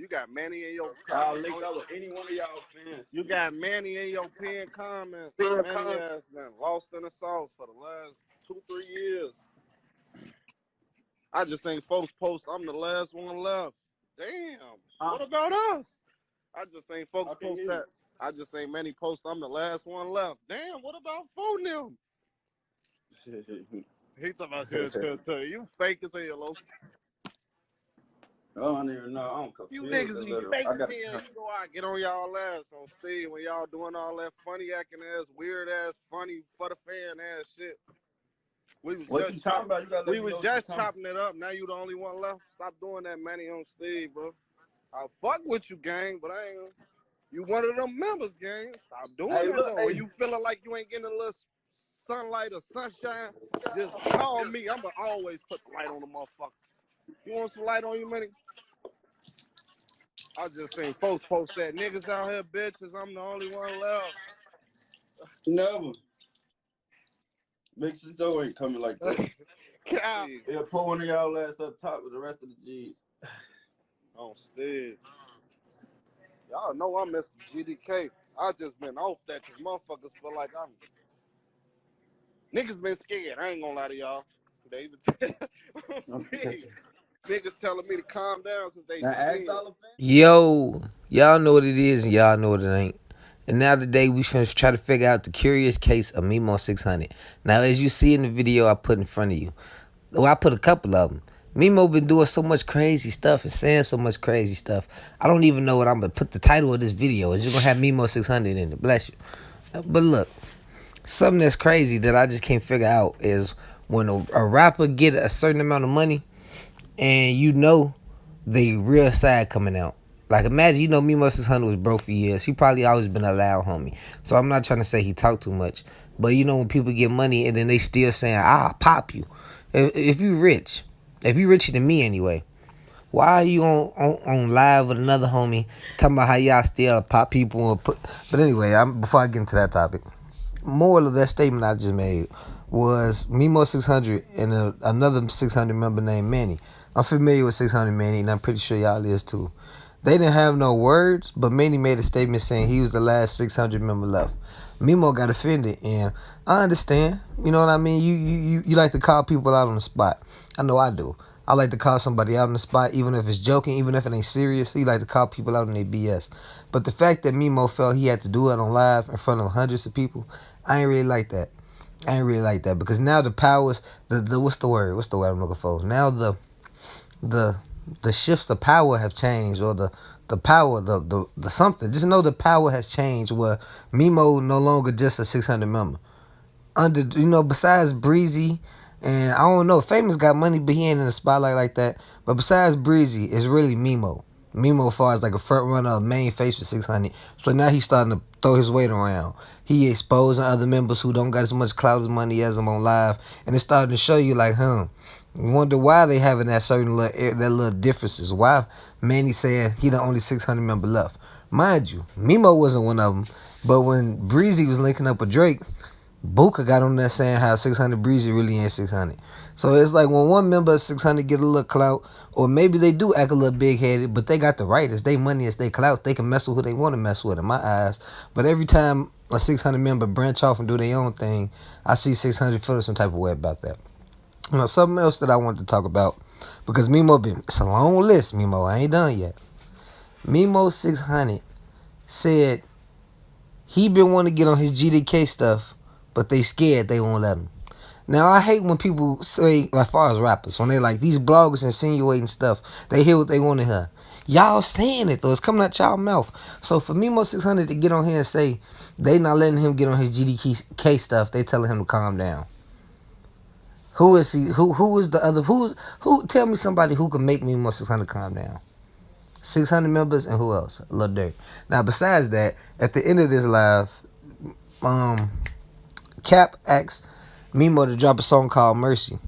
You got Manny in your I'll link up with any one of y'all fans. You got Manny in your pinned comment. Manny has been lost in the sauce for the last 2-3 years. I just think folks post I'm the last one left. Damn. What about us? I just ain't folks post that. I just ain't many post I'm the last one left. Damn, what about phone them? He talking about you fake as hell, Los. I don't even know. I don't confuse. You niggas, you fake as hell. You go out, get on y'all ass on stage when y'all doing all that funny acting ass, weird ass, funny for the fan ass shit. We was just chopping it up. Now you the only one left. Stop doing that, Manny, on stage, bro. I'll fuck with you, gang, but I ain't. You one of them members, gang. Stop doing that, though. When you feeling like you ain't getting a little sunlight or sunshine, just call me. I'ma always put the light on the motherfucker. You want some light on you, Manny? I just seen folks post that niggas out here, bitches. I'm the only one left. Never. Big Joe ain't coming like that. He'll put one of y'all ass up top with the rest of the G's. On stage. Y'all know I'm Mr. GDK. I just been off that because motherfuckers feel like I'm. Niggas been scared. I ain't gonna lie to y'all. They even niggas telling me to calm down because they scared. Yo, y'all know what it is and y'all know what it ain't. And now today we finna try to figure out the curious case of MEMO600. Now as you see in the video I put in front of you, well I put a couple of them. Memo been doing so much crazy stuff and saying so much crazy stuff. I don't even know what I'm gonna put the title of this video. It's just gonna have MEMO600 in it. Bless you. But look, something that's crazy that I just can't figure out is when a rapper get a certain amount of money and you know the real side coming out. Like imagine, you know, MEMO600 was broke for years. He probably always been a loud homie. So I'm not trying to say he talk too much. But you know when people get money and then they still saying, I'll pop you. If you rich, if you richer than me anyway, why are you on live with another homie talking about how y'all still pop people and put? But anyway, before I get into that topic, moral of that statement I just made was MEMO600 and another 600 member named Manny. I'm familiar with 600MANNY and I'm pretty sure y'all is too. They didn't have no words, but Manny made a statement saying he was the last 600 member left. Memo got offended, and I understand. You know what I mean? You like to call people out on the spot. I know I do. I like to call somebody out on the spot, even if it's joking, even if it ain't serious. You like to call people out on their BS. But the fact that Memo felt he had to do it on live in front of hundreds of people, I ain't really like that. I ain't really like that because now the powers, the what's the word? What's the word I'm looking for? Now the shifts of power have changed, or the power, the something. Just know the power has changed where Memo no longer just a 600 member. Under, you know, besides Breezy, and I don't know, Famous got money, but he ain't in the spotlight like that. But besides Breezy, it's really Memo. Memo, as far as like a front runner, a main face for 600. So now he's starting to throw his weight around. He exposing other members who don't got as much clout as money as him on live, and it's starting to show you like, wonder why they having that certain little differences. Why Manny saying he the only 600 member left. Mind you, Memo wasn't one of them. But when Breezy was linking up with Drake, Booker got on there saying how 600 Breezy really ain't 600. So it's like when one member of 600 get a little clout, or maybe they do act a little big-headed, but they got the right. It's their money, it's their clout. They can mess with who they want to mess with, in my eyes. But every time a 600 member branch off and do their own thing, I see 600 feeling some type of way about that. Now, something else that I wanted to talk about, because Memo it's a long list, Memo. I ain't done yet. MEMO600 said he been wanting to get on his GDK stuff, but they scared they won't let him. Now, I hate when people say, like, as far as rappers, when they like, these bloggers insinuating stuff, they hear what they want to hear. Y'all saying it, though. It's coming out y'all mouth. So, for MEMO600 to get on here and say they not letting him get on his GDK stuff, they telling him to calm down. Who is he? Who is the other? Who? Tell me somebody who can make MEMO600 calm down. 600 members and who else? Lil Durk. Now, besides that, at the end of this live, Cap asked Memo to drop a song called Mercy.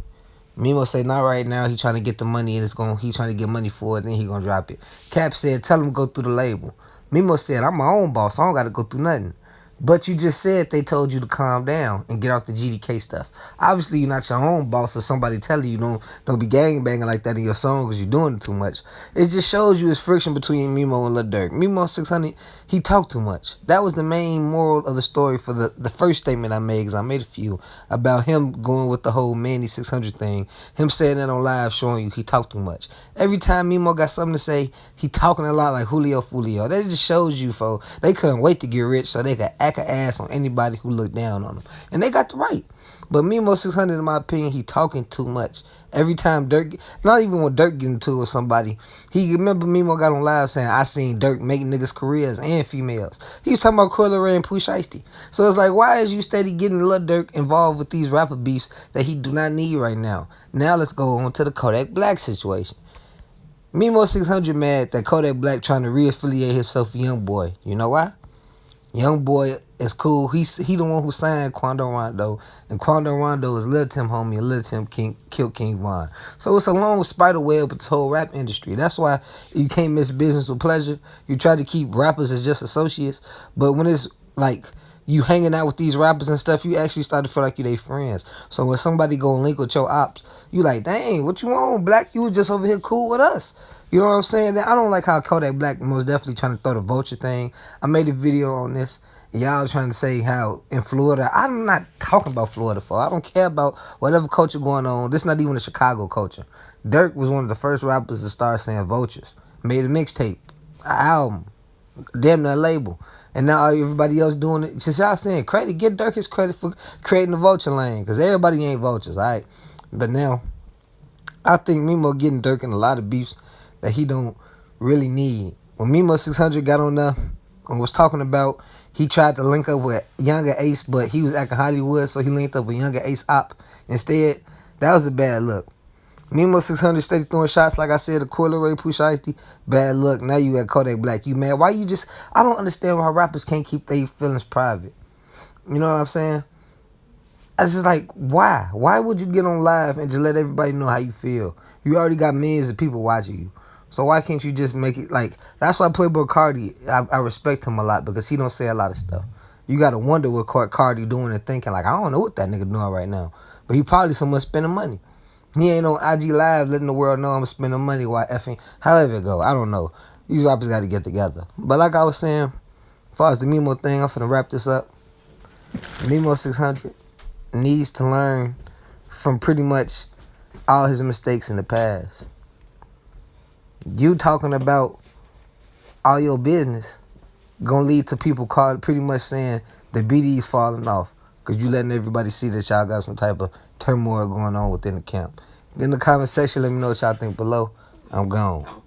Memo say not right now. He trying to get the money and he trying to get money for it. Then he gonna drop it. Cap said tell him go through the label. Memo said I'm my own boss. I don't gotta go through nothing. But you just said they told you to calm down and get off the GDK stuff. Obviously, you're not your own boss or somebody telling you don't be gangbanging like that in your song because you're doing it too much. It just shows you it's friction between Memo and Lil Durk. MEMO600, he talked too much. That was the main moral of the story for the first statement I made, because I made a few, about him going with the whole Manny 600 thing. Him saying that on live, showing you he talked too much. Every time Memo got something to say, he talking a lot like Julio Fulio. That just shows you, folks, they couldn't wait to get rich so they could act an ass on anybody who looked down on them. And they got the right. But MEMO600, in my opinion, he talking too much. Every time Durk, not even when Durk get into it with somebody, he remember Memo got on live saying, I seen Durk make niggas careers and females. He was talking about Coyle Ray and Pooh Shiesty. So it's like, why is you steady getting Lil Durk involved with these rapper beefs that he do not need right now? Now let's go on to the Kodak Black situation. MEMO600 mad that Kodak Black trying to reaffiliate himself with Young Boy. You know why? Young Boy is cool. He the one who signed Quando Rondo, and Quando Rondo is Lil Tim homie, and Lil Tim killed King Von. So it's a long spider web with the whole rap industry. That's why you can't mix business with pleasure. You try to keep rappers as just associates, but when it's like you hanging out with these rappers and stuff, you actually start to feel like you they friends. So when somebody go link with your ops, you like, dang, what you want, Black? You was just over here cool with us. You know what I'm saying? I don't like how Kodak Black most definitely trying to throw the vulture thing. I made a video on this. Y'all trying to say how in Florida, I'm not talking about Florida, for I don't care about whatever culture going on. This not even a Chicago culture. Durk was one of the first rappers to start saying vultures. Made a mixtape, an album, damn near label. And now everybody else doing it. Since y'all saying credit, get Durk his credit for creating the vulture lane, because everybody ain't vultures, all right? But now, I think Memo getting Durk in a lot of beefs that he don't really need. When MEMO600 got on there and was talking about, he tried to link up with Younger Ace, but he was acting Hollywood, so he linked up with Younger Ace Op instead. That was a bad look. MEMO600 steady throwing shots, like I said, to Coyle Ray, Pooh Shiesty. Bad luck. Now you at Kodak Black. You mad? Why you just... I don't understand why rappers can't keep their feelings private. You know what I'm saying? It's just like, why? Why would you get on live and just let everybody know how you feel? You already got millions of people watching you. So why can't you just make it like... That's why Playboy Cardi, I respect him a lot, because he don't say a lot of stuff. You got to wonder what Cardi doing and thinking. Like, I don't know what that nigga doing right now. But he probably someone spending money. He ain't on IG Live letting the world know I'm spending money while effing... However it go, I don't know. These rappers got to get together. But like I was saying, as far as the Memo thing, I'm finna wrap this up. MEMO600 needs to learn from pretty much all his mistakes in the past. You talking about all your business gonna lead to people pretty much saying the BD's falling off, because you letting everybody see that y'all got some type of turmoil going on within the camp. In the comment section, let me know what y'all think below. I'm gone.